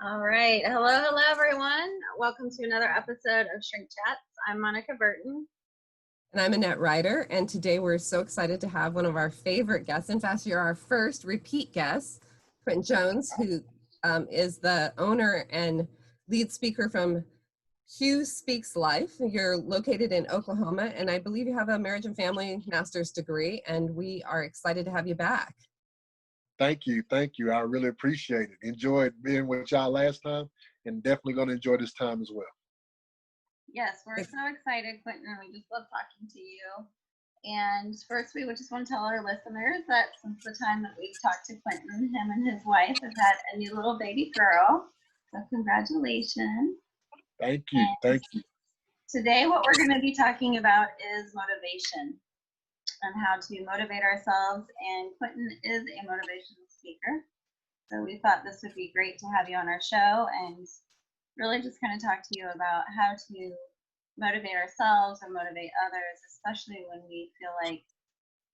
All right. Hello, everyone. Welcome to another episode of Shrink Chats. I'm Monica Burton. And I'm Annette Reiter, and today we're so excited to have one of our favorite guests. In fact, you're our first repeat guest, Quinton Jones, who is the owner and lead speaker from Hugh Speaks Life. You're located in Oklahoma, and I believe you have a marriage and family master's degree, and we are excited to have you back. Thank you. Thank you. I really appreciate it. Enjoyed being with y'all last time and definitely going to enjoy this time as well. Yes, we're so excited, Quinton. We just love talking to you. And first, we would just want to tell our listeners that since the time that we've talked to Quinton, him and his wife have had a new little baby girl. So congratulations. Thank you. Thank you. Today, what we're going to be talking about is motivation and how to motivate ourselves. And Quinton is a motivational speaker. So we thought this would be great to have you on our show and really just kind of talk to you about how to motivate ourselves or motivate others, especially when we feel like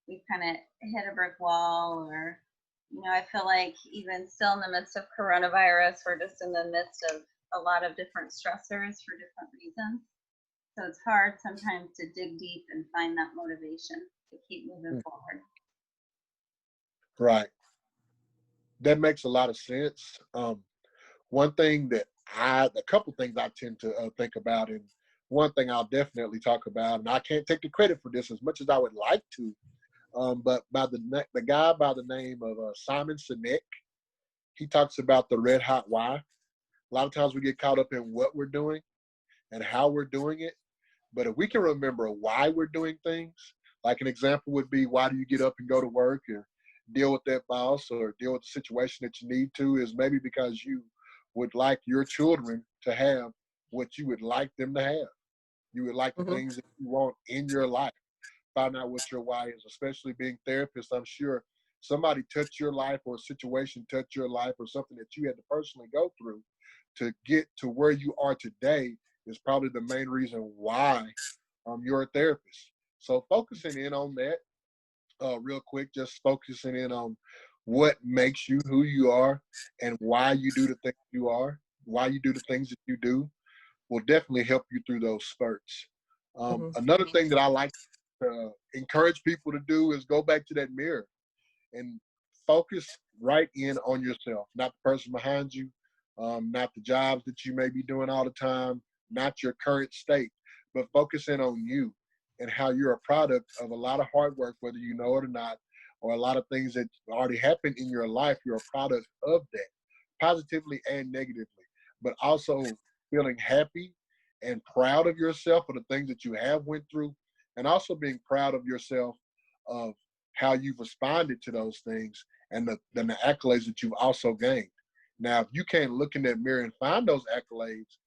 we've kind of hit a brick wall, or, you know, I feel like even still in the midst of coronavirus, we're just in the midst of a lot of different stressors for different reasons. So it's hard sometimes to dig deep and find that motivation to keep moving forward. Right. That makes a lot of sense. One thing that a couple things I tend to think about, and one thing I'll definitely talk about, and I can't take the credit for this as much as I would like to, but by the guy by the name of Simon Sinek, he talks about the red hot why. A lot of times we get caught up in what we're doing and how we're doing it, but if we can remember why we're doing things, like an example would be, why do you get up and go to work or deal with that boss or deal with the situation that you need to, is maybe because you would like your children to have what you would like them to have. You would like the things that you want in your life. Find out what your why is, especially being therapists. I'm sure somebody touched your life, or a situation touched your life, or something that you had to personally go through to get to where you are today is probably the main reason why you're a therapist. So focusing in on that real quick, just focusing in on what makes you who you are and why you do the things you are, why you do the things that you do, will definitely help you through those spurts. Another thing that I like to encourage people to do is go back to that mirror and focus right in on yourself, not the person behind you, not the jobs that you may be doing all the time, not your current state, but focus in on you and how you're a product of a lot of hard work, whether you know it or not, or a lot of things that already happened in your life. You're a product of that, positively and negatively, but also feeling happy and proud of yourself for the things that you have went through, and also being proud of yourself of how you've responded to those things and the accolades that you've also gained. Now, if you can't look in that mirror and find those accolades,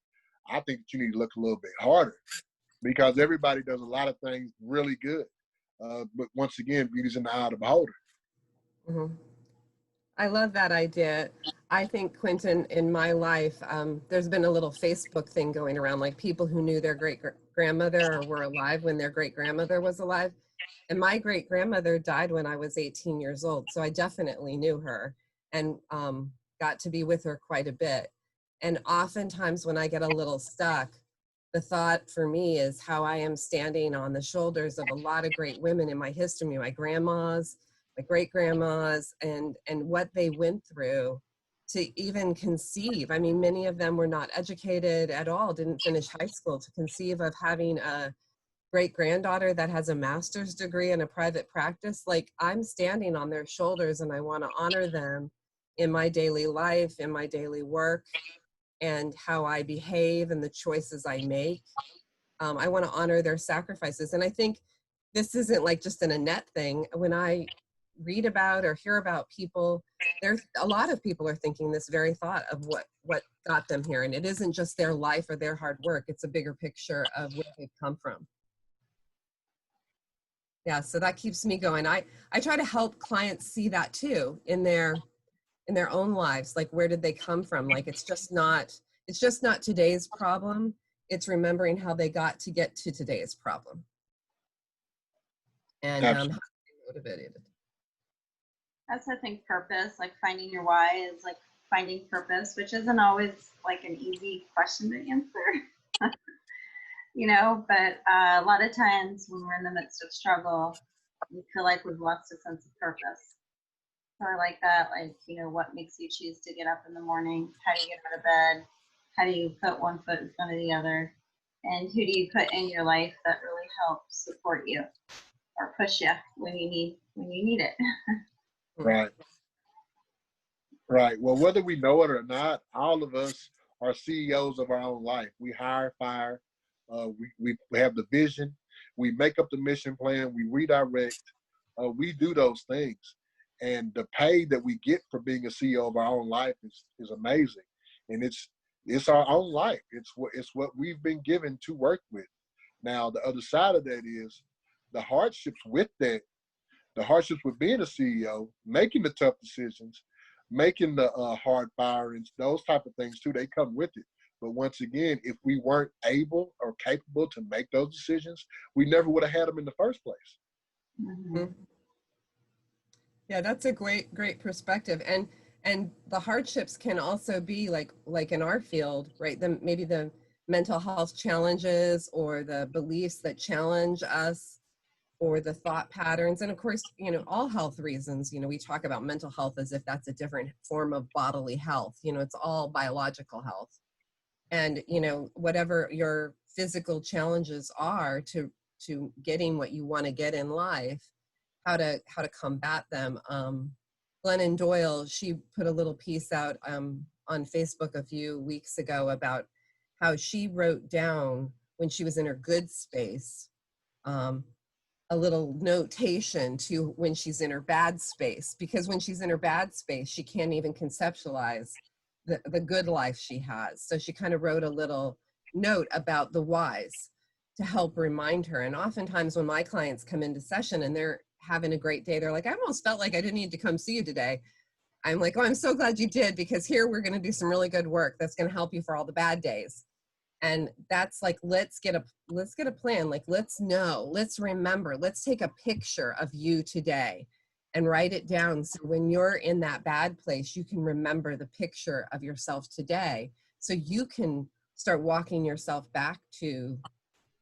I think that you need to look a little bit harder, because everybody does a lot of things really good. But once again, beauty's in the eye of the beholder. I love that idea. I think, Quinton, in my life, there's been a little Facebook thing going around, like people who knew their great-grandmother or were alive when their great-grandmother was alive. And my great-grandmother died when I was 18 years old, so I definitely knew her and got to be with her quite a bit. And oftentimes when I get a little stuck, the thought for me is how I am standing on the shoulders of a lot of great women in my history, my grandmas, my great-grandmas, and what they went through to even conceive. I mean, many of them were not educated at all, didn't finish high school, to conceive of having a great-granddaughter that has a master's degree in a private practice. Like, I'm standing on their shoulders, and I want to honor them in my daily life, in my daily work, and how I behave and the choices I make. I want to honor their sacrifices. And I think this isn't like just an Annette thing. When I read about or hear about people, there's a lot of people are thinking this very thought of what got them here. And it isn't just their life or their hard work. It's a bigger picture of where they've come from. Yeah, so that keeps me going. I try to help clients see that too in their own lives. Like, where did they come from? Like, it's just not today's problem. It's remembering how they got to get to today's problem. And how to be motivated. That's, I think, purpose, like finding your why is like finding purpose, which isn't always like an easy question to answer, you know, but a lot of times when we're in the midst of struggle, we feel like we've lost a sense of purpose. So I like that, like, you know, what makes you choose to get up in the morning? How do you get out of bed? How do you put one foot in front of the other? And who do you put in your life that really helps support you or push you when you need it? Right. Right. Well, whether we know it or not, all of us are CEOs of our own life. We hire, fire. We have the vision. We make up the mission plan. We redirect. We do those things. And the pay that we get for being a CEO of our own life is amazing. And it's our own life. It's what we've been given to work with. Now, the other side of that is the hardships with that, the hardships with being a CEO, making the tough decisions, making the hard firings, those type of things too, they come with it. But once again, if we weren't able or capable to make those decisions, we never would have had them in the first place. Mm-hmm. Yeah, that's a great perspective. And the hardships can also be like in our field, right? Maybe the mental health challenges or the beliefs that challenge us or the thought patterns. And of course, you know, all health reasons, you know, we talk about mental health as if that's a different form of bodily health. You know, it's all biological health. And, you know, whatever your physical challenges are to getting what you want to get in life, how to combat them. Glennon Doyle, she put a little piece out on Facebook a few weeks ago about how she wrote down when she was in her good space, a little notation to when she's in her bad space, because when she's in her bad space, she can't even conceptualize the good life she has. So she kind of wrote a little note about the whys to help remind her. And oftentimes when my clients come into session and they're having a great day, they're like, I almost felt like I didn't need to come see you today. I'm like, oh, I'm so glad you did, because here we're going to do some really good work that's going to help you for all the bad days. And that's like, let's get a plan. Like, let's know, let's remember, let's take a picture of you today and write it down. So when you're in that bad place, you can remember the picture of yourself today. So you can start walking yourself back to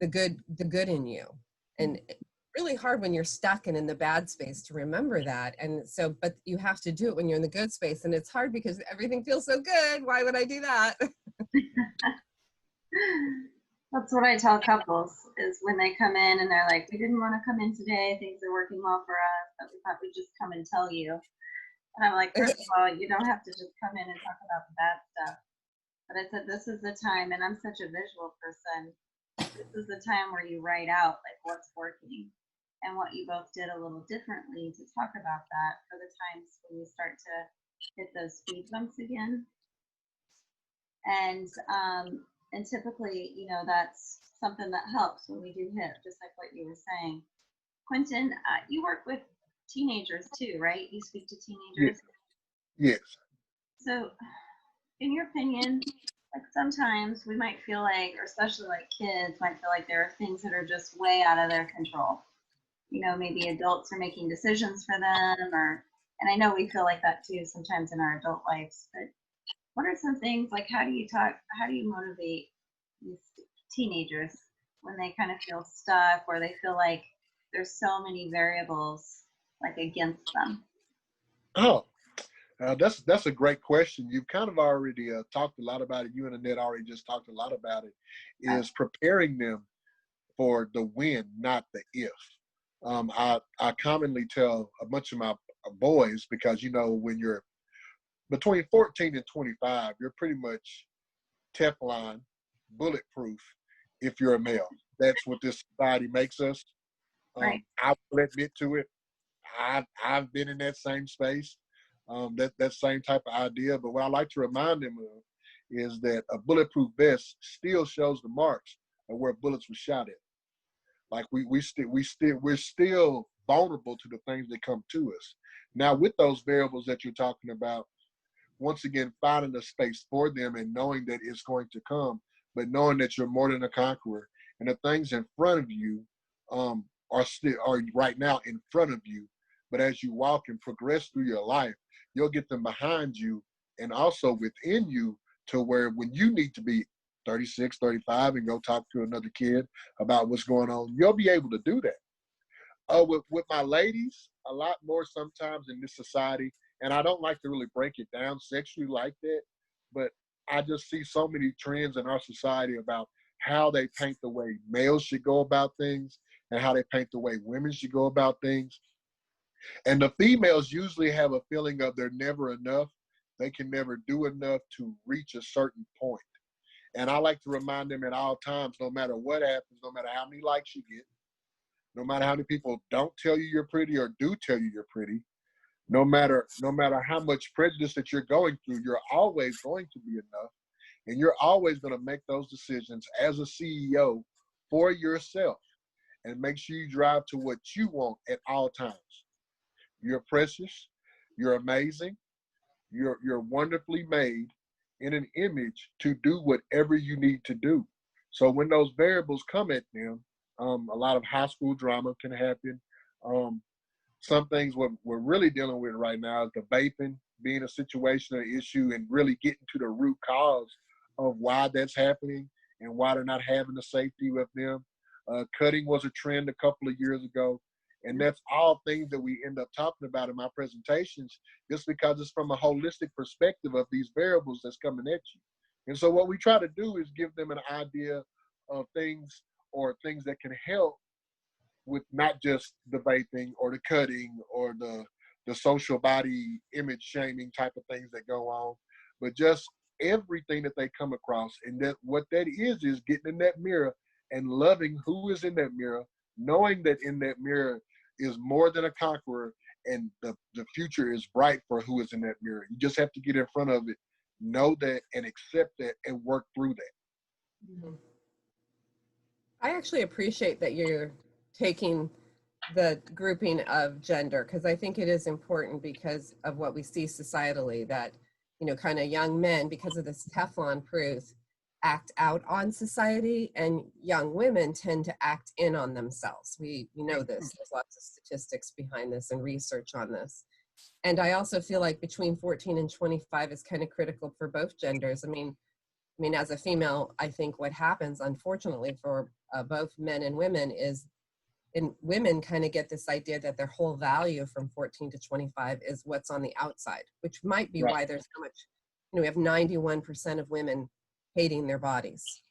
the good in you. And really hard when you're stuck and in the bad space to remember that. And so, but you have to do it when you're in the good space. And it's hard because everything feels so good. Why would I do that? That's what I tell couples is when they come in and they're like, we didn't want to come in today. Things are working well for us, but we thought we'd just come and tell you. And I'm like, first of all, you don't have to just come in and talk about the bad stuff. But I said, this is the time, and I'm such a visual person. This is the time where you write out like what's working and what you both did a little differently to talk about that for the times when you start to hit those speed bumps again. And typically, you know, that's something that helps when we do hit, just like what you were saying. Quinton, you work with teenagers too, right? You speak to teenagers. Yes. So, in your opinion, like sometimes we might feel like, or especially like kids might feel like there are things that are just way out of their control. You know, maybe adults are making decisions for them, and I know we feel like that too sometimes in our adult lives, but what are some things, like how do you motivate these teenagers when they kind of feel stuck or they feel like there's so many variables like against them? Oh, that's a great question. You've kind of already talked a lot about it. You and Annette already just talked a lot about it, is preparing them for the when, not the if. I commonly tell a bunch of my boys, because, you know, when you're between 14 and 25, you're pretty much Teflon, bulletproof if you're a male. That's what this society makes us. Right. I will admit to it. I've been in that same space, that same type of idea. But what I like to remind them of is that a bulletproof vest still shows the marks of where bullets were shot at. Like we're still vulnerable to the things that come to us. Now, with those variables that you're talking about, once again, finding a space for them and knowing that it's going to come, but knowing that you're more than a conqueror, and the things in front of you are right now in front of you. But as you walk and progress through your life, you'll get them behind you and also within you, to where when you need to be 36, 35 and go talk to another kid about what's going on, you'll be able to do that. With my ladies, a lot more sometimes in this society, and I don't like to really break it down sexually like that, but I just see so many trends in our society about how they paint the way males should go about things and how they paint the way women should go about things. And the females usually have a feeling of they're never enough. They can never do enough to reach a certain point. And I like to remind them at all times, no matter what happens, no matter how many likes you get, no matter how many people don't tell you you're pretty or do tell you you're pretty, no matter how much prejudice that you're going through, you're always going to be enough. And you're always going to make those decisions as a CEO for yourself. And make sure you drive to what you want at all times. You're precious. You're amazing. You're wonderfully made in an image to do whatever you need to do. So when those variables come at them, a lot of high school drama can happen. Some things we're really dealing with right now is the vaping being a situation or issue, and really getting to the root cause of why that's happening and why they're not having the safety with them. Cutting was a trend a couple of years ago. And that's all things that we end up talking about in my presentations, just because it's from a holistic perspective of these variables that's coming at you. And so what we try to do is give them an idea of things, or things that can help with not just the vaping or the cutting or the social body image shaming type of things that go on, but just everything that they come across. And that what that is getting in that mirror and loving who is in that mirror, knowing that in that mirror is more than a conqueror, and the future is bright for who is in that mirror. You just have to get in front of it, know that, and accept that, and work through that. Mm-hmm. I actually appreciate that you're taking the grouping of gender, because I think it is important because of what we see societally, that, you know, kind of young men, because of this Teflon proof, act out on society, and young women tend to act in on themselves. We know this. There's lots of statistics behind this and research on this. And I also feel like between 14 and 25 is kind of critical for both genders. I mean, as a female, I think what happens, unfortunately, for both men and women is, and women kind of get this idea that their whole value from 14 to 25 is what's on the outside, which might be why there's so much, we have 91% of women hating their bodies,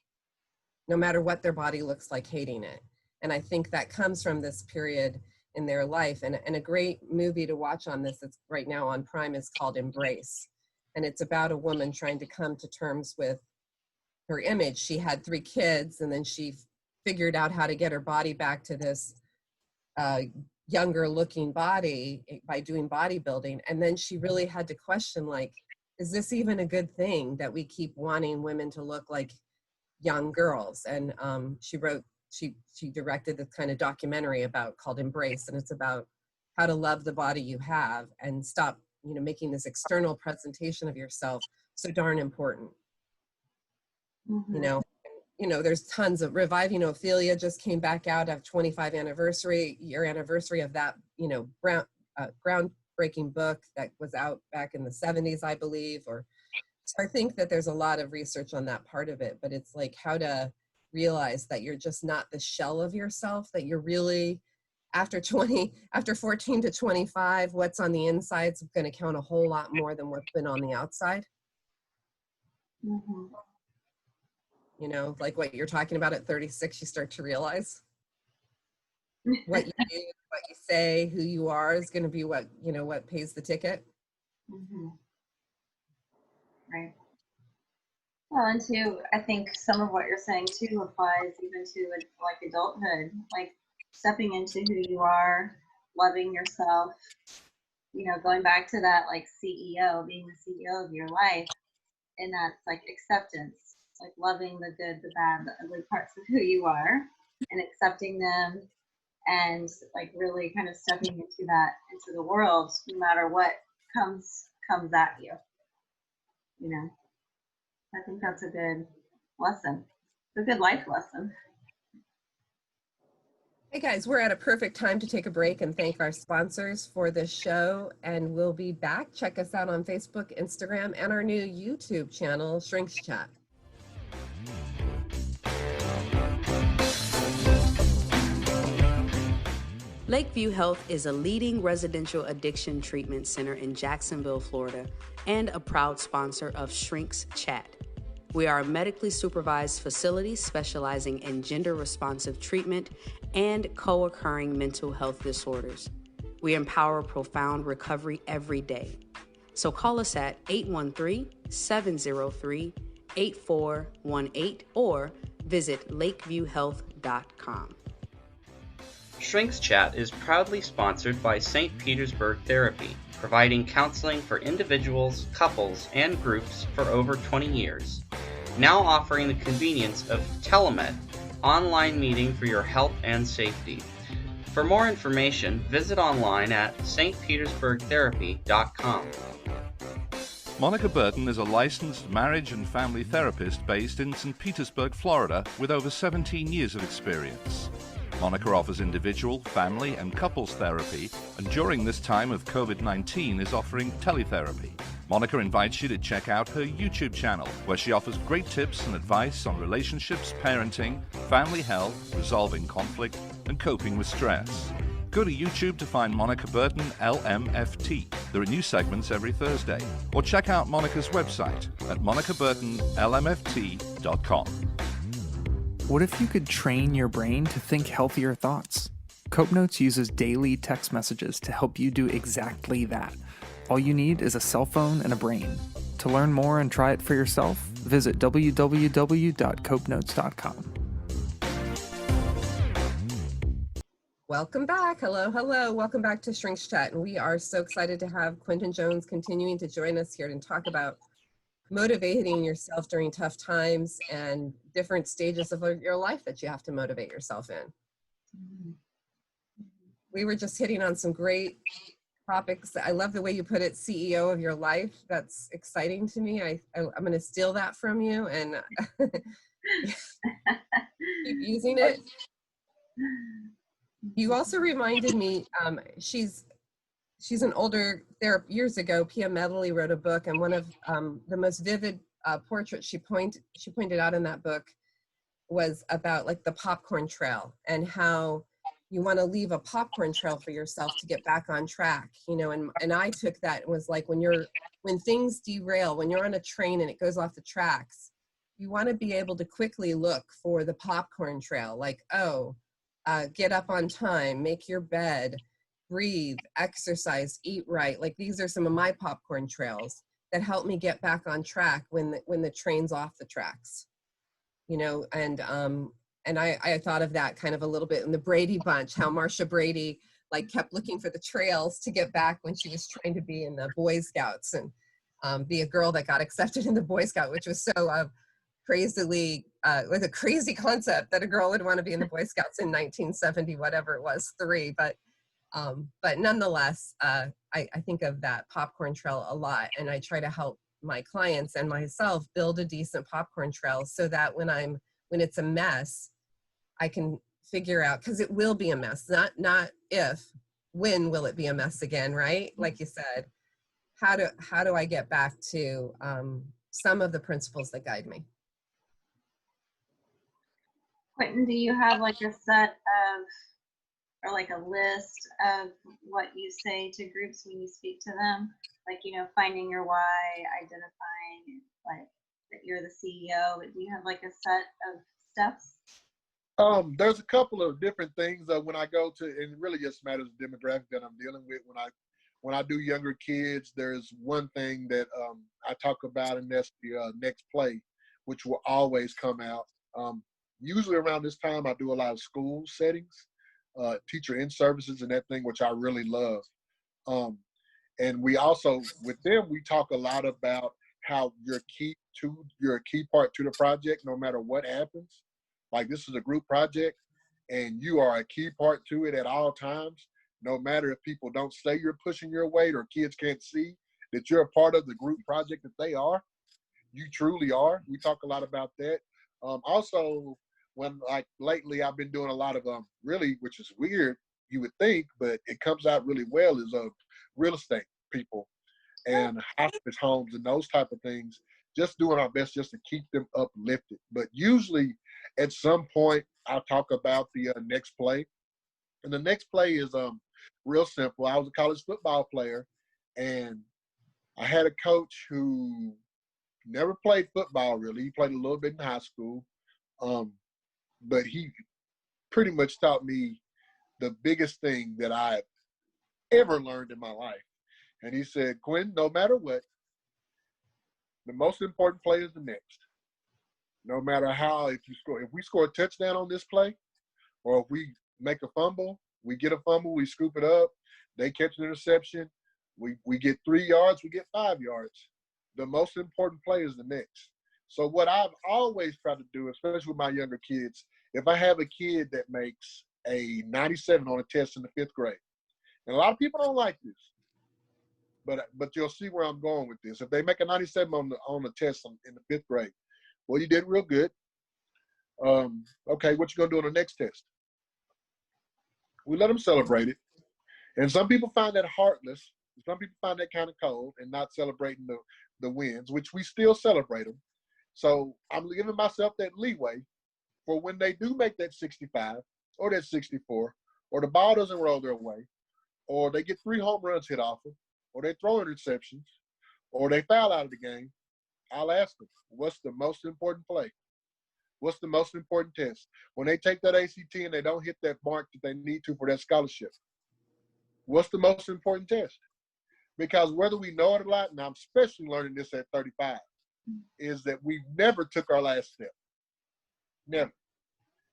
no matter what their body looks like, hating it. And I think that comes from this period in their life. And a great movie to watch on this that's right now on Prime is called Embrace. And it's about a woman trying to come to terms with her image. She had 3 kids, and then she figured out how to get her body back to this younger looking body by doing bodybuilding. And then she really had to question, like, is this even a good thing that we keep wanting women to look like young girls? And she directed this kind of documentary called Embrace, and it's about how to love the body you have and stop, making this external presentation of yourself so darn important. Mm-hmm. There's tons of Reviving Ophelia just came back out of 25 year anniversary of that, groundbreaking book that was out back in the 70s, I believe. So I think that there's a lot of research on that part of it, but it's like how to realize that you're just not the shell of yourself, that you're really, after 14 to 25, what's on the inside is going to count a whole lot more than what's been on the outside. Mm-hmm. Like what you're talking about at 36, you start to realize what you do, what you say, who you are is going to be what pays the ticket. Mm-hmm. Right. Well, and too, I think some of what you're saying too applies even to like adulthood, like stepping into who you are, loving yourself, going back to that, like CEO, being the CEO of your life, and that's like acceptance, like loving the good, the bad, the ugly parts of who you are and accepting them, and like really kind of stepping into the world, no matter what comes at you. I think that's a good lesson. It's a good life lesson. Hey guys, we're at a perfect time to take a break and thank our sponsors for this show, and we'll be back. Check us out on Facebook, Instagram, and our new YouTube channel, Shrinks Chat. Lakeview Health is a leading residential addiction treatment center in Jacksonville, Florida, and a proud sponsor of Shrinks Chat. We are a medically supervised facility specializing in gender-responsive treatment and co-occurring mental health disorders. We empower profound recovery every day. So call us at 813-703-8418 or visit lakeviewhealth.com. Shrinks Chat is proudly sponsored by St. Petersburg Therapy, providing counseling for individuals, couples, and groups for over 20 years. Now offering the convenience of telemed, online meeting for your health and safety. For more information, visit online at stpetersburgtherapy.com. Monica Burton is a licensed marriage and family therapist based in St. Petersburg, Florida, with over 17 years of experience. Monica offers individual, family, and couples therapy, and during this time of COVID-19 is offering teletherapy. Monica invites you to check out her YouTube channel, where she offers great tips and advice on relationships, parenting, family health, resolving conflict, and coping with stress. Go to YouTube to find Monica Burton LMFT. There are new segments every Thursday. Or check out Monica's website at monicaburtonlmft.com. What if you could train your brain to think healthier thoughts? Cope Notes uses daily text messages to help you do exactly that. All you need is a cell phone and a brain. To learn more and try it for yourself, visit www.copenotes.com. Welcome back. Hello, hello. Welcome back to Shrinks Chat. And we are so excited to have Quinton Jones continuing to join us here and talk about motivating yourself during tough times and different stages of your life that you have to motivate yourself in. We were just hitting on some great topics. I love the way you put it, CEO of your life. That's exciting to me. I'm going to steal that from you and keep using it. You also reminded me, she's an older therapist. Years ago, Pia Medley wrote a book, and one of the most vivid portraits she pointed out in that book was about like the popcorn trail and how you want to leave a popcorn trail for yourself to get back on track, you know, and I took that and was like, when things derail, when you're on a train and it goes off the tracks, you want to be able to quickly look for the popcorn trail, like, get up on time, make your bed, breathe, exercise, eat right. Like these are some of my popcorn trails that help me get back on track when the train's off the tracks, you know. And I thought of that kind of a little bit in the Brady Bunch, how Marsha Brady like kept looking for the trails to get back when she was trying to be in the Boy Scouts and be a girl that got accepted in the Boy Scout, which was so crazily was a crazy concept that a girl would want to be in the Boy Scouts in 1970, whatever it was, 3. But nonetheless, I think of that popcorn trail a lot, and I try to help my clients and myself build a decent popcorn trail so that when it's a mess, I can figure out, because it will be a mess, not if, when will it be a mess again, right? Like you said, how do I get back to some of the principles that guide me? Quinton, do you have like a set of, or like a list of what you say to groups when you speak to them? Like, you know, finding your why, identifying like that you're the CEO. Do you have like a set of steps? There's a couple of different things when I go to, and it really just matters the demographic that I'm dealing with. When I do younger kids, there's one thing that I talk about, and that's the next play, which will always come out. Usually around this time, I do a lot of school settings, teacher in services and that thing, which I really love. And we also, with them, we talk a lot about how you're a key part to the project, no matter what happens. Like this is a group project, and you are a key part to it at all times. No matter if people don't say you're pushing your weight or kids can't see that you're a part of the group project that they are, you truly are. We talk a lot about that. Also, when like lately I've been doing a lot of really, which is weird, you would think, but it comes out really well, is real estate people and hospice homes and those type of things, just doing our best just to keep them uplifted. But usually at some point I'll talk about the next play. And the next play is real simple. I was a college football player, and I had a coach who never played football really. He played a little bit in high school, but he pretty much taught me the biggest thing that I've ever learned in my life. And he said, Quinn, no matter what, the most important play is the next. No matter how, if we score a touchdown on this play, or if we make a fumble, we get a fumble, we scoop it up, they catch an interception, we get 3 yards, we get 5 yards. The most important play is the next. So what I've always tried to do, especially with my younger kids, if I have a kid that makes a 97 on a test in the 5th grade, and a lot of people don't like this, but you'll see where I'm going with this. If they make a 97 on the test in the 5th grade, well, you did real good. Okay, what you gonna do on the next test? We let them celebrate it. And some people find that heartless. Some people find that kind of cold and not celebrating the wins, which we still celebrate them. So I'm giving myself that leeway for when they do make that 65 or that 64, or the ball doesn't roll their way, or they get 3 home runs hit off them, or they throw interceptions, or they foul out of the game. I'll ask them, what's the most important play? What's the most important test? When they take that ACT and they don't hit that mark that they need to for that scholarship, what's the most important test? Because whether we know it or not, and I'm especially learning this at 35, is that we never took our last step. Never.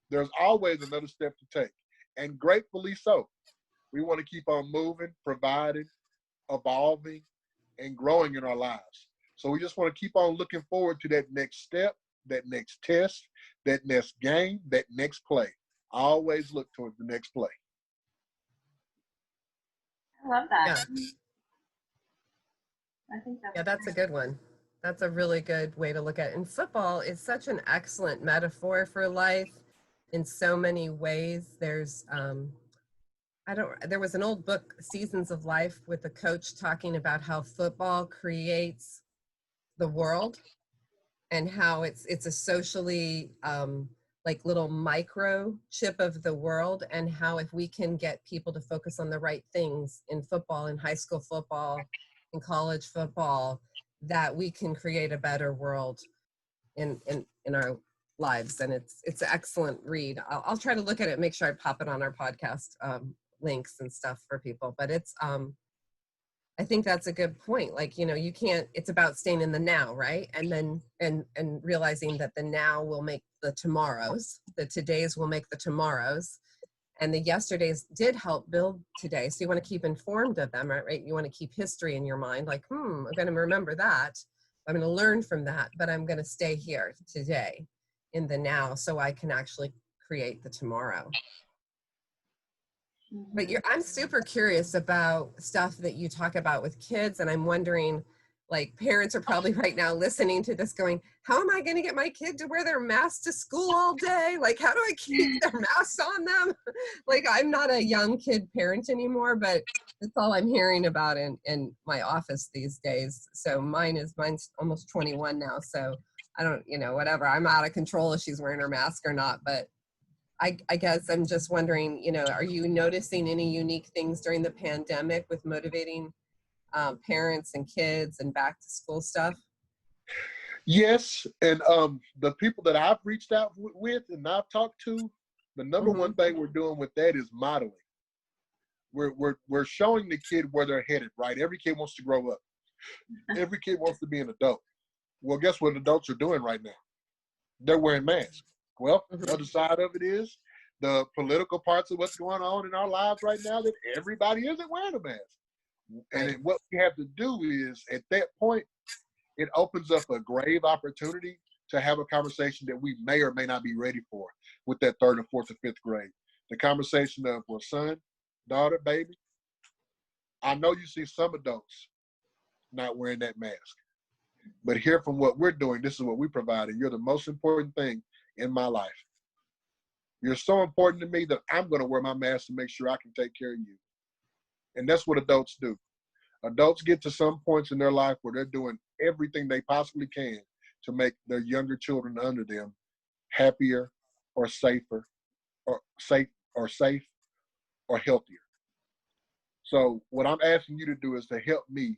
There's always another step to take, and gratefully so. We want to keep on moving, providing, evolving, and growing in our lives. So we just want to keep on looking forward to that next step, that next test, that next game, that next play. I always look towards the next play. I love that. Yeah. I think That's a good one. That's a really good way to look at it. And football is such an excellent metaphor for life in so many ways. There's there was an old book, Seasons of Life, with a coach talking about how football creates the world and how it's a socially like little microchip of the world, and how if we can get people to focus on the right things in football, in high school football, in college football, that we can create a better world in our lives. And it's an excellent read. I'll try to look at it, make sure I pop it on our podcast links and stuff for people. But it's I think that's a good point. Like, you can't, it's about staying in the now, right? And then, and realizing that the now will make the tomorrows, the todays will make the tomorrows, and the yesterdays did help build today. So you want to keep informed of them, right? You want to keep history in your mind. Like, I'm going to remember that. I'm going to learn from that, but I'm going to stay here today in the now so I can actually create the tomorrow. But I'm super curious about stuff that you talk about with kids, and I'm wondering, like, parents are probably right now listening to this going, how am I going to get my kid to wear their mask to school all day? Like, how do I keep their masks on them? Like, I'm not a young kid parent anymore, but that's all I'm hearing about in my office these days. So mine's almost 21 now. So I don't, whatever. I'm out of control if she's wearing her mask or not, but I guess I'm just wondering, are you noticing any unique things during the pandemic with motivating parents and kids and back to school stuff? Yes, and the people that I've reached out with and I've talked to, the number one thing we're doing with that is modeling. We're showing the kid where they're headed, right? Every kid wants to grow up. Every kid wants to be an adult. Well, guess what adults are doing right now? They're wearing masks. Well, the other side of it is the political parts of what's going on in our lives right now, that everybody isn't wearing a mask. And what we have to do is, at that point, it opens up a grave opportunity to have a conversation that we may or may not be ready for with that 3rd or 4th or 5th grade. The conversation of, well, son, daughter, baby, I know you see some adults not wearing that mask, but here from what we're doing, this is what we provide, and you're the most important thing in my life. You're so important to me that I'm going to wear my mask to make sure I can take care of you. And that's what adults do. Adults get to some points in their life where they're doing everything they possibly can to make their younger children under them happier or safer or safe or healthier. So what I'm asking you to do is to help me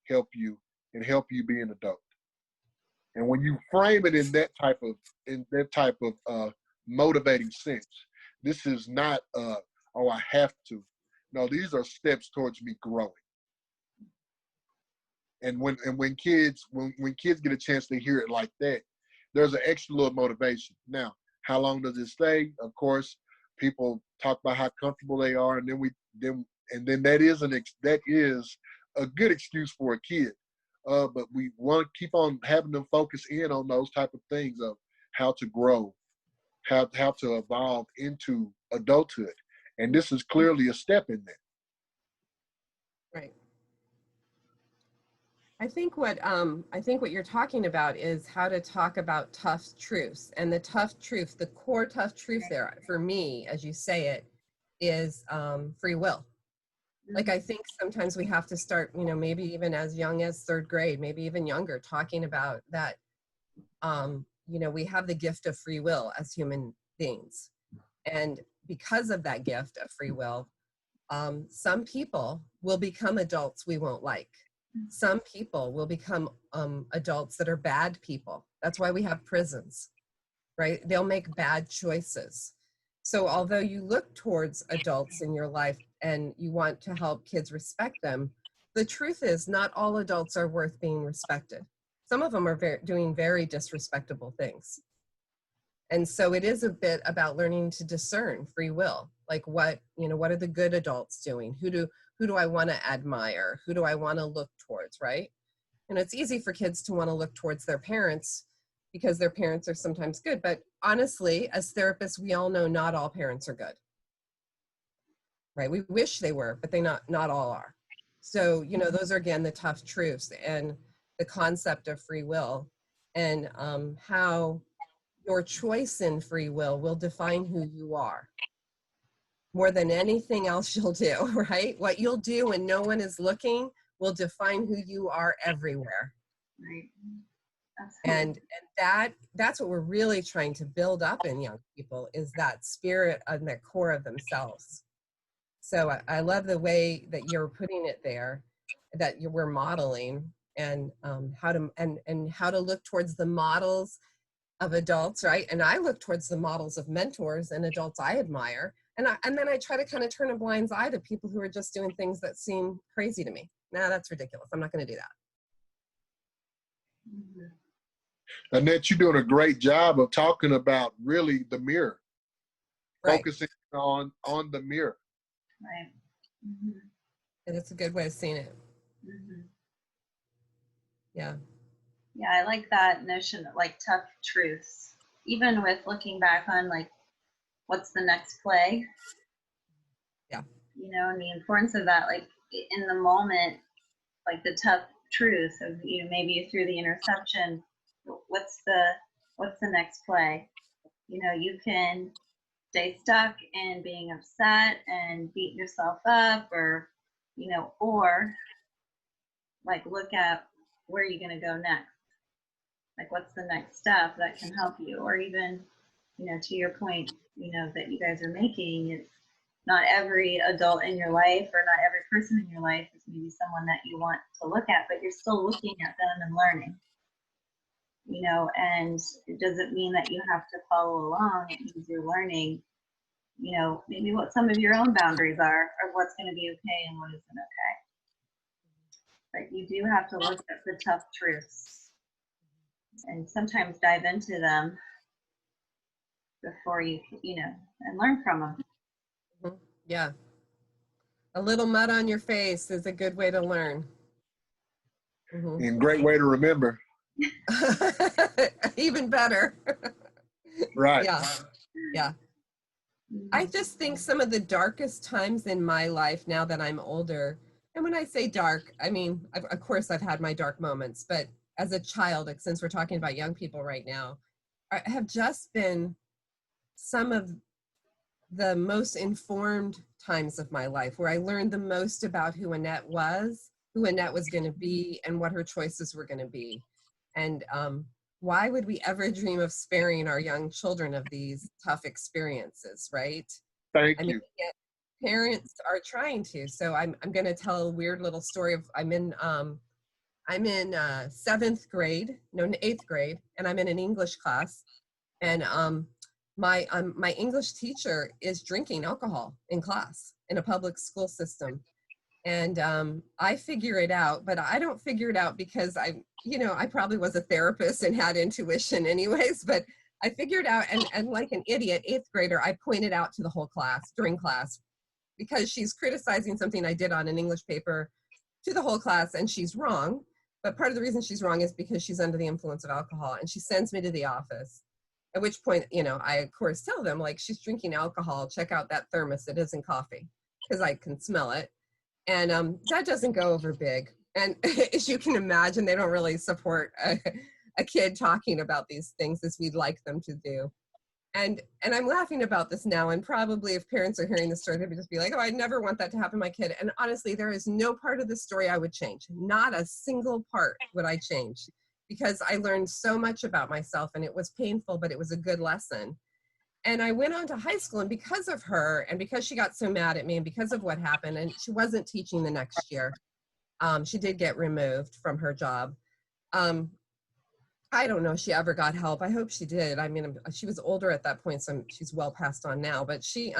help you and help you be an adult. And when you frame it in that type of motivating sense, this is not oh, I have to. No, these are steps towards me growing. And when kids get a chance to hear it like that, there's an extra little motivation. Now, how long does it stay? Of course, people talk about how comfortable they are, and then that is a good excuse for a kid. But we want to keep on having them focus in on those type of things of how to grow, how to evolve into adulthood. And this is clearly a step in that. Right. I think what you're talking about is how to talk about tough truths. And the tough truth, the core tough truth there for me, as you say it, is free will. Like, I think sometimes we have to start, maybe even as young as 3rd grade, maybe even younger, talking about that, we have the gift of free will as human beings. And because of that gift of free will, some people will become adults we won't like. Some people will become adults that are bad people. That's why we have prisons, right? They'll make bad choices. So although you look towards adults in your life and you want to help kids respect them, the truth is not all adults are worth being respected. Some of them are doing very disrespectable things. And so it is a bit about learning to discern free will. Like what are the good adults doing? Who do I want to admire? Who do I want to look towards, right? And it's easy for kids to want to look towards their parents because their parents are sometimes good. But honestly, as therapists, we all know not all parents are good, right? We wish they were, but not all are. So, those are, again, the tough truths and the concept of free will and how your choice in free will define who you are more than anything else you'll do, right? What you'll do when no one is looking will define who you are everywhere. Right. And that's what we're really trying to build up in young people, is that spirit and that core of themselves. So I love the way that you're putting it there, that we're modeling, and how to look towards the models of adults, right? And I look towards the models of mentors and adults I admire, and then I try to kind of turn a blind eye to people who are just doing things that seem crazy to me. Nah, that's ridiculous. I'm not going to do that. Mm-hmm. Annette, you're doing a great job of talking about really the mirror, Right. focusing on the mirror. Right. Mm-hmm. And it's a good way of seeing it. Mm-hmm. Yeah. Yeah, I like that notion of like tough truths. Even with looking back on like, what's the next play? Yeah. And the importance of that, like in the moment, like the tough truth of, maybe you threw the interception. What's the next play? You can stay stuck in being upset and beat yourself up, or like look at where you're going to go next. Like what's the next step that can help you, or even, to your point, that you guys are making, it's not every adult in your life or not every person in your life is maybe someone that you want to look at, but you're still looking at them and learning. And it doesn't mean that you have to follow along. It means you're learning, maybe what some of your own boundaries are, or what's going to be okay and what isn't okay. But you do have to look at the tough truths and sometimes dive into them before you and learn from them. Yeah. A little mud on your face is a good way to learn. Mm-hmm. And great way to remember. Even better. Right. Yeah. I just think some of the darkest times in my life, now that I'm older, and when I say dark, I mean, of course I've had my dark moments, but as a child, since we're talking about young people right now, have just been some of the most informed times of my life, where I learned the most about who Annette was going to be, and what her choices were going to be. And why would we ever dream of sparing our young children of these tough experiences, right? Thank I mean, you. yet parents are trying to. So I'm going to tell a weird little story of I'm in 8th grade, and I'm in an English class, and my English teacher is drinking alcohol in class in a public school system. And I figure it out, but I don't figure it out because I probably was a therapist and had intuition anyways, but I figured out, and like an idiot 8th grader, I pointed out to the whole class during class, because she's criticizing something I did on an English paper to the whole class, and she's wrong. But part of the reason she's wrong is because she's under the influence of alcohol, and she sends me to the office. At which point, I of course tell them, like, she's drinking alcohol, check out that thermos, it isn't coffee, because I can smell it. And that doesn't go over big. And as you can imagine, they don't really support a kid talking about these things as we'd like them to do. And I'm laughing about this now, and probably if parents are hearing this story, they'd just be like, oh, I never want that to happen to my kid. And honestly, there is no part of the story I would change. Not a single part would I change, because I learned so much about myself, and it was painful, but it was a good lesson. And I went on to high school, and because of her, and because she got so mad at me, and because of what happened, and she wasn't teaching the next year, she did get removed from her job. I don't know if she ever got help. I hope she did. I mean, she was older at that point, so she's well passed on now. But she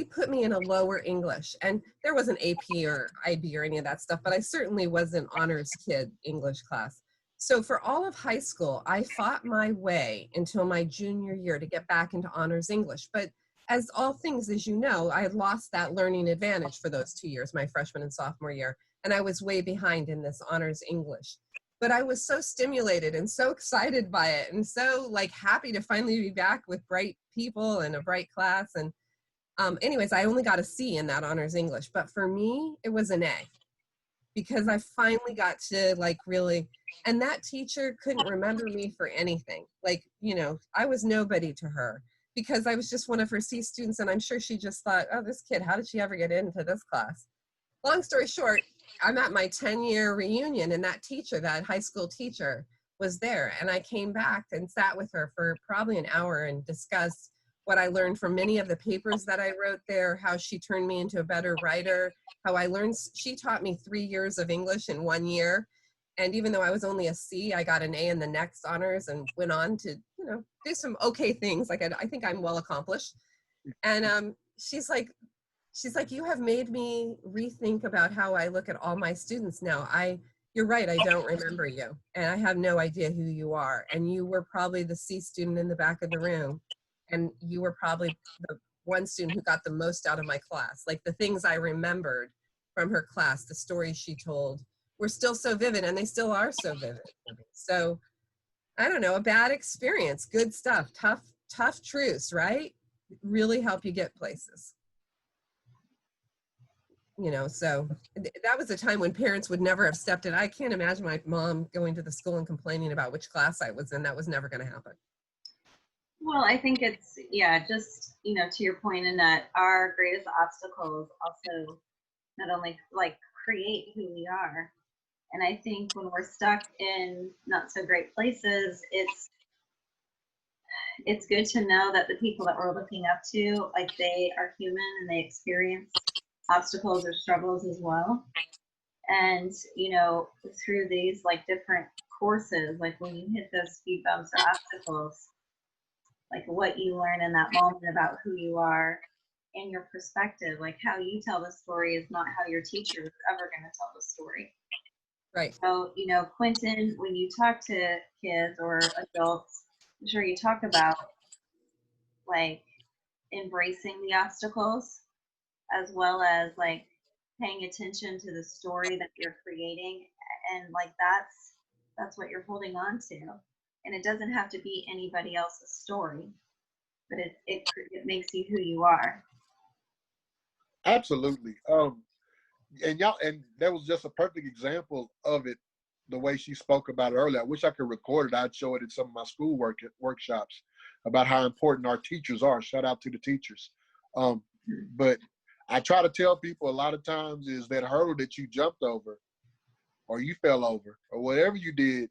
put me in a lower English, and there wasn't AP or IB or any of that stuff, but I certainly was an honors kid English class. So for all of high school, I fought my way until my junior year to get back into honors English. But as all things, as you know, I had lost that learning advantage for those 2 years, my freshman and sophomore year, and I was way behind in this honors English. But I was so stimulated and so excited by it, and so like happy to finally be back with bright people and a bright class. And anyways, I only got a C in that honors English, but for me, it was an A, because I finally got to like really, and that teacher couldn't remember me for anything. Like, I was nobody to her, because I was just one of her C students, and I'm sure she just thought, oh, this kid, how did she ever get into this class? Long story short, I'm at my 10-year reunion, and that teacher, that high school teacher, was there. And I came back and sat with her for probably an hour and discussed what I learned from many of the papers that I wrote there, how she turned me into a better writer, how I learned, she taught me 3 years of English in 1 year. And even though I was only a C, I got an A in the next honors and went on to, do some okay things. Like, I think I'm well accomplished. And she's like, you have made me rethink about how I look at all my students now. You're right, I don't remember you, and I have no idea who you are. And you were probably the C student in the back of the room, and you were probably the one student who got the most out of my class. Like, the things I remembered from her class, the stories she told, were still so vivid, and they still are so vivid. So, I don't know, a bad experience, good stuff, tough truths, right? Really help you get places. So that was a time when parents would never have stepped in. I can't imagine my mom going to the school and complaining about which class I was in. That was never going to happen. Well, I think it's, just, to your point, Annette, our greatest obstacles also not only like create who we are. And I think when we're stuck in not so great places, it's good to know that the people that we're looking up to, like, they are human and they experience obstacles or struggles as well. And through these like different courses, like when you hit those speed bumps or obstacles, like what you learn in that moment about who you are and your perspective, like how you tell the story is not how your teacher is ever going to tell the story. Right. So Quinton, when you talk to kids or adults, I'm sure you talk about like embracing the obstacles, as well as like paying attention to the story that you're creating, and like that's what you're holding on to. And it doesn't have to be anybody else's story, but it makes you who you are. Absolutely. And that was just a perfect example of it, the way she spoke about it earlier. I wish I could record it. I'd show it in some of my school workshops about how important our teachers are. Shout out to the teachers. But I try to tell people a lot of times is that hurdle that you jumped over or you fell over or whatever you did,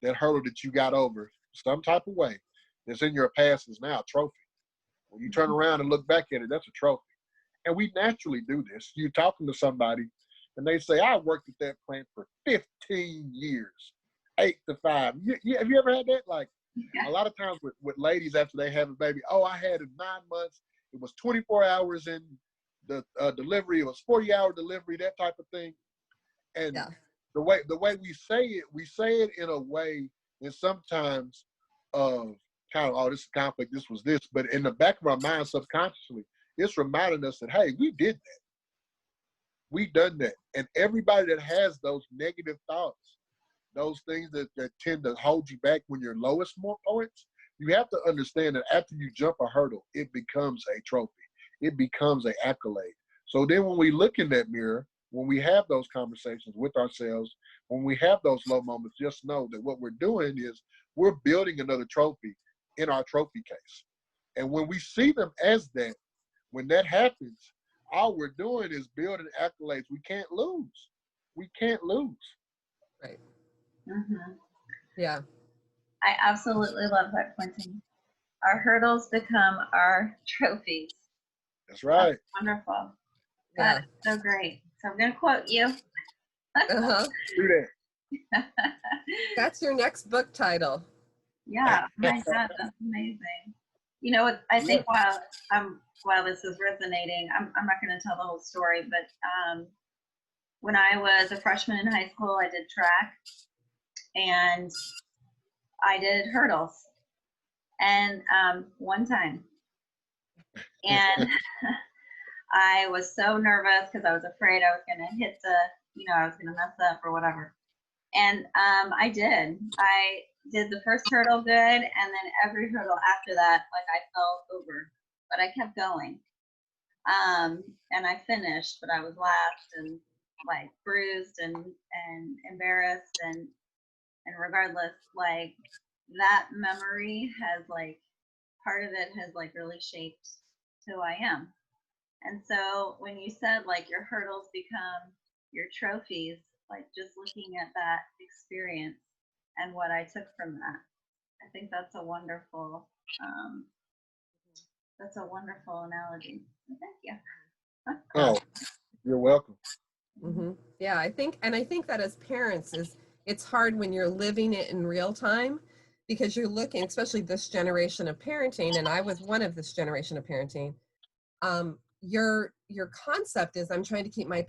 that hurdle that you got over some type of way that's in your past is now a trophy. When you turn around and look back at it, that's a trophy. And we naturally do this. You're talking to somebody and they say, I worked at that plant for 15 years, 8 to 5. Have you ever had that? Like a lot of times with ladies after they have a baby, oh, I had it 9 months. It was 24 hours in the delivery. It was 40-hour delivery, that type of thing. And the way we say it in a way, and sometimes kind of, oh, this is conflict, this was this. But in the back of our mind subconsciously, it's reminding us that, hey, we did that. We done that. And everybody that has those negative thoughts, those things that tend to hold you back when you're lowest points, you have to understand that after you jump a hurdle, it becomes a trophy. It becomes an accolade. So then when we look in that mirror, when we have those conversations with ourselves, when we have those low moments, just know that what we're doing is we're building another trophy in our trophy case. And when we see them as that, when that happens, all we're doing is building accolades. We can't lose. We can't lose. Right. Mm-hmm. Yeah. I absolutely love that, Quinton. Our hurdles become our trophies. That's right. That's wonderful. Yeah. That's so great. So I'm going to quote you. Uh-huh. Do that. That's your next book title. Yeah. My God, that's amazing. You know, I think while this is resonating, I'm not going to tell the whole story, but when I was a freshman in high school, I did track and I did hurdles. And one time, and I was so nervous because I was afraid I was going to hit I was going to mess up or whatever. And I did. I did the first hurdle good, and then every hurdle after that, like I fell over, but I kept going. And I finished, but I was last and like bruised and embarrassed and regardless, like that memory has like part of it has like really shaped who I am. And so when you said like your hurdles become your trophies, like just looking at that experience and what I took from that, I think that's a wonderful analogy. Thank you. Oh, you're welcome. Mm-hmm. Yeah, I think that as parents it's hard when you're living it in real time because you're looking, especially this generation of parenting, and I was one of this generation of parenting. Your concept is I'm trying to keep my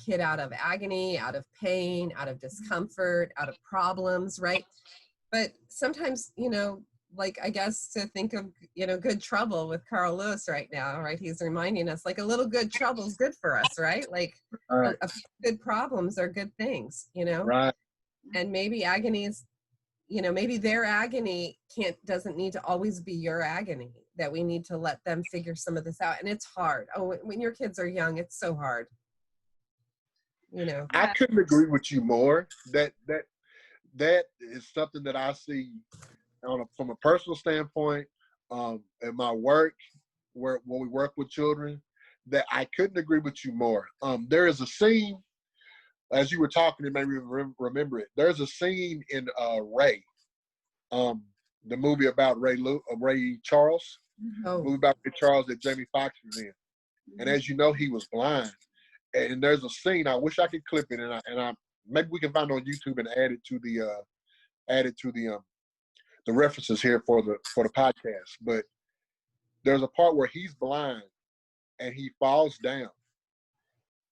kid out of agony, out of pain, out of discomfort, out of problems, right? But sometimes, like I guess to think of, good trouble with Carl Lewis right now, right? He's reminding us like a little good trouble is good for us, right? Like Right. good problems are good things, Right. And maybe agony is, maybe their agony doesn't need to always be your agony, that we need to let them figure some of this out. And it's hard. Oh, when your kids are young, it's so hard. I couldn't agree with you more. That is something that I see from a personal standpoint, at my work, when we work with children, that I couldn't agree with you more. There is a scene, as you were talking, it made me remember it. There's a scene in Ray, the movie about Ray Charles, the movie about Ray Charles that Jamie Foxx was in. And as you know, he was blind. And there's a scene, I wish I could clip it, and I maybe we can find it on YouTube and add it to the references here for the podcast. But there's a part where he's blind and he falls down,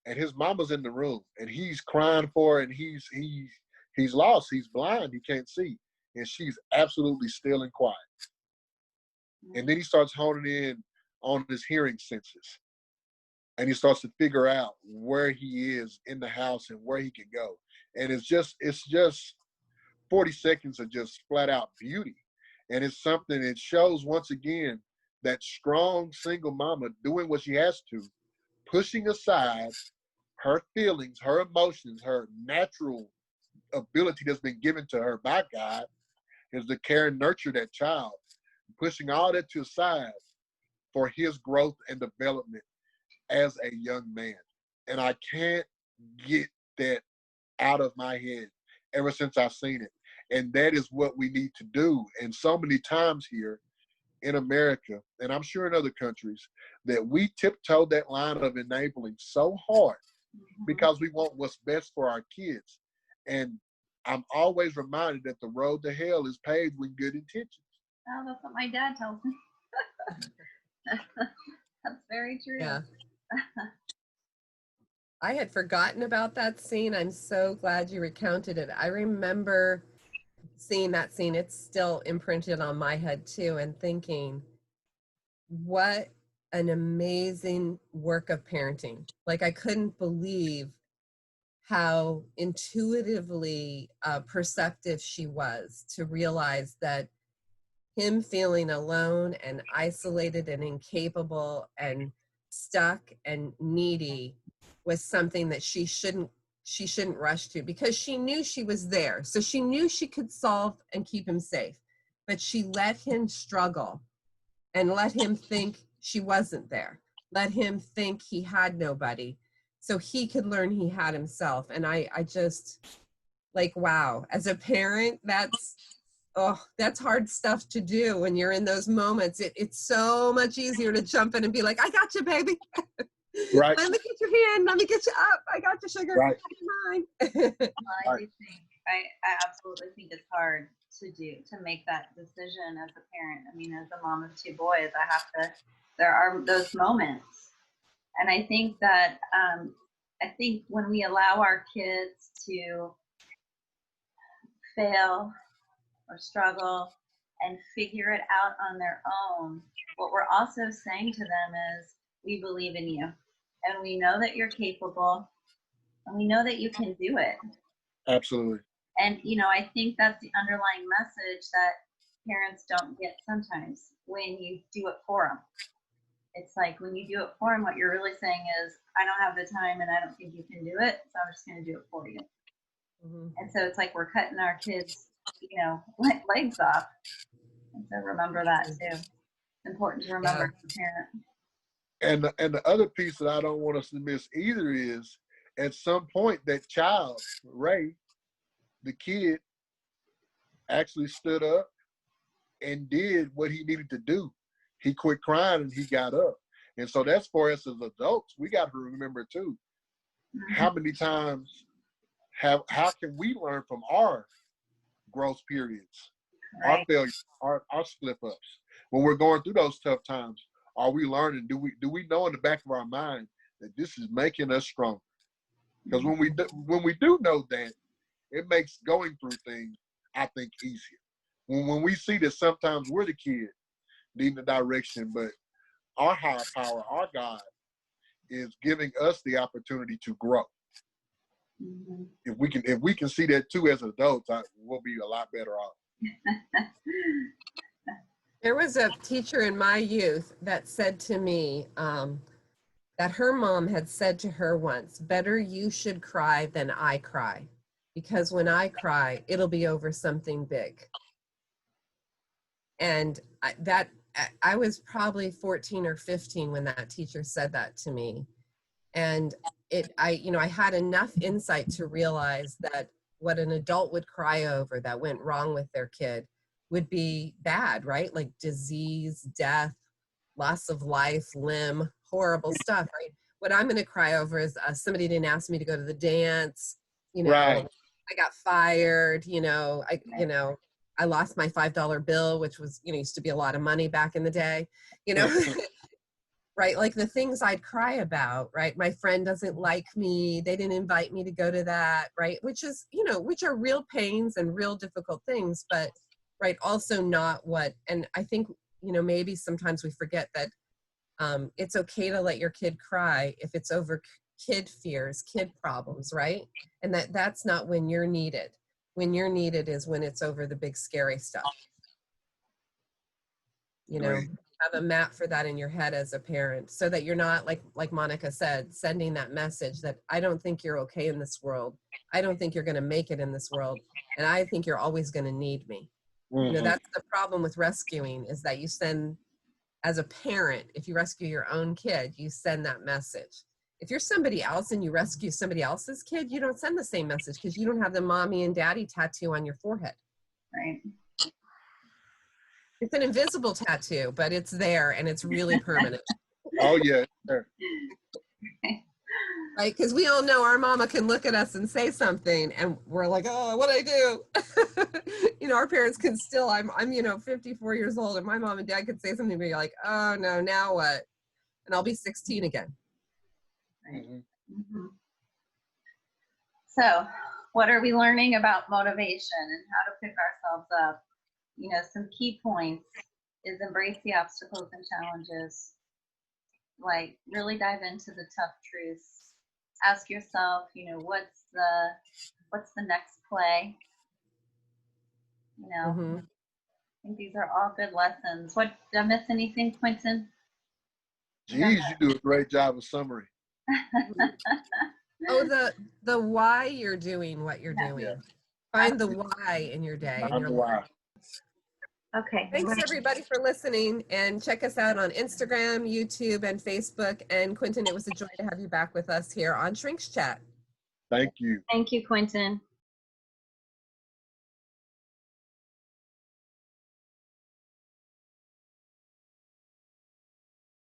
and his mama's in the room, and he's crying for her, and he's lost, he's blind, he can't see, and she's absolutely still and quiet. And then he starts honing in on his hearing senses. And he starts to figure out where he is in the house and where he can go. And it's just 40 seconds of just flat out beauty. And it's something, it shows once again that strong single mama doing what she has to, pushing aside her feelings, her emotions, her natural ability that's been given to her by God is to care and nurture that child, pushing all that to the side for his growth and development as a young man. And I can't get that out of my head ever since I've seen it. And that is what we need to do. And so many times here in America, and I'm sure in other countries, that we tiptoe that line of enabling so hard because we want what's best for our kids. And I'm always reminded that the road to hell is paved with good intentions. Oh, that's what my dad tells me. That's very true. Yeah. I had forgotten about that scene. I'm so glad you recounted it. I remember seeing that scene. It's still imprinted on my head too, and thinking, what an amazing work of parenting. Like, I couldn't believe how intuitively perceptive she was to realize that him feeling alone and isolated and incapable and stuck and needy was something that she shouldn't rush to, because she knew she was there. So she knew she could solve and keep him safe, but she let him struggle and let him think she wasn't there. Let him think he had nobody so he could learn he had himself. And I just, like, wow, as a parent, that's hard stuff to do when you're in those moments. It's so much easier to jump in and be like, I got you, baby. Right. Let me get your hand. Let me get you up. I got you, sugar. Right. Well, I do think, I absolutely think it's hard to make that decision as a parent. I mean, as a mom of two boys, there are those moments. And I think that, when we allow our kids to fail or struggle and figure it out on their own, what we're also saying to them is, we believe in you, and we know that you're capable, and we know that you can do it. Absolutely. And, I think that's the underlying message that parents don't get sometimes when you do it for them. It's like, when you do it for them, what you're really saying is, I don't have the time and I don't think you can do it, so I'm just going to do it for you. Mm-hmm. And so it's like we're cutting our kids, legs off. And so remember that too. It's important to remember as a parent. And the other piece that I don't want us to miss either is, at some point, that child, Ray, the kid, actually stood up and did what he needed to do. He quit crying and he got up. And so that's for us as adults. We got to remember too, how many times how can we learn from our growth periods, right, our failures, our slip ups? When we're going through those tough times, are we learning? Do we know in the back of our mind that this is making us stronger? Because when we do know that, it makes going through things, I think, easier. When we see that sometimes we're the kid needing the direction, but our higher power, our God, is giving us the opportunity to grow. Mm-hmm. If we can see that too as adults, we'll be a lot better off. There was a teacher in my youth that said to me that her mom had said to her once, "Better you should cry than I cry, because when I cry, it'll be over something big." And I was probably 14 or 15 when that teacher said that to me. And I had enough insight to realize that what an adult would cry over that went wrong with their kid would be bad, right? Like disease, death, loss of life, limb, horrible stuff, right? What I'm going to cry over is somebody didn't ask me to go to the dance, right. I got fired, I lost my $5 bill, which was, used to be a lot of money back in the day, right? Like the things I'd cry about, right? My friend doesn't like me. They didn't invite me to go to that, right? Which is, which are real pains and real difficult things, but right, also not what, and I think, maybe sometimes we forget that it's okay to let your kid cry if it's over kid fears, kid problems, right? And that's not when you're needed. When you're needed is when it's over the big scary stuff. Right. Have a map for that in your head as a parent, so that you're not, like Monica said, sending that message that I don't think you're okay in this world. I don't think you're going to make it in this world. And I think you're always going to need me. Mm-hmm. That's the problem with rescuing, is that you send as a parent, if you rescue your own kid, you send that message. If you're somebody else and you rescue somebody else's kid, you don't send the same message because you don't have the mommy and daddy tattoo on your forehead. Right. It's an invisible tattoo, but it's there and it's really permanent. Oh yeah. Sure. Right? Because we all know our mama can look at us and say something and we're like, oh, what'd I do? You know, our parents can still, I'm 54 years old and my mom and dad could say something and be like, oh no, now what? And I'll be 16 again. Right. Mm-hmm. So what are we learning about motivation and how to pick ourselves up? You know, some key points is embrace the obstacles and challenges. Like really dive into the tough truths. Ask yourself, you know, what's the next play? You know, I think these are all good lessons. What, did I miss anything, Quinton? Geez, you do a great job of summary. Oh, the why you're doing what you're doing. Yeah. Find the why in your day. In your life. Okay. Thanks everybody for listening, and check us out on Instagram, YouTube, and Facebook. And Quinton, it was a joy to have you back with us here on Shrinks Chat. Thank you. Thank you, Quinton.